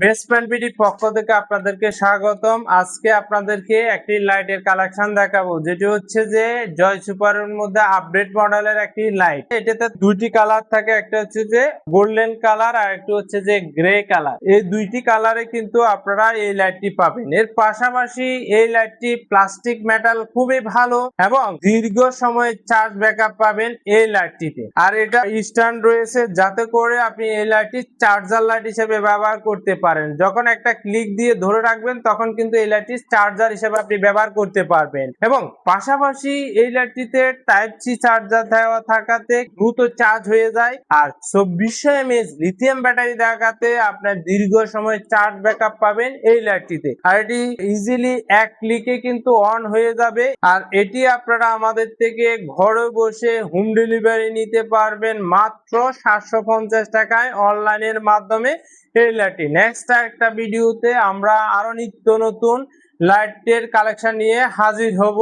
Basement বিডির পক্ষ থেকে আপনাদেরকে স্বাগতম। আজকে আপনাদেরকে একটি লাইটের কালেকশন দেখাবো, যেটি হচ্ছে যে জয় সুপারের মধ্যে আপডেট মডেলের একটি লাইট। এটাতে দুইটি কালার থাকে, একটা হচ্ছে যে গোল্ডেন কালার আর একটা হচ্ছে যে গ্রে কালার। এই দুইটি কালারে কিন্তু আপনারা এই লাইটটি পাবেন। এর পাশাপাশি এই লাইটটি প্লাস্টিক মেটাল খুবই ভালো এবং দীর্ঘ সময় চার্জ ব্যাকআপ পাবেন এই লাইটটিতে। আর এটা স্ট্যান্ড রয়েছে যাতে করে আপনি এই লাইটটি চার্জার লাইট হিসেবে ব্যবহার করতে পারেন। যখন একটা ক্লিক দিয়ে ধরে রাখবেন তখন কিন্তু এই লাইটটি চার্জার হিসেবে আপনি ব্যবহার করতে পারবেন। এবং পাশাপাশি এই লাইটটিতে টাইপ সি চার্জার দেওয়া থাকাতে দ্রুত চার্জ হয়ে যায়, আর 2400 mAh লিথিয়াম ব্যাটারি দেখাতে আপনার দীর্ঘ সময় চার্জ ব্যাকআপ পাবেন এই লাইটটিতে। আর এটি ইজিলি এক ক্লিকে কিন্তু অন হয়ে যাবে। আর এটি আপনারা আমাদের থেকে ঘরে বসে হোম ডেলিভারি নিতে পারবেন মাত্র 750 টাকায় অনলাইনের মাধ্যমে এই লাইটটি। নেক্সট একটা ভিডিওতে আমরা আরো নিত্য নতুন লাইটের কালেকশন নিয়ে হাজির হব।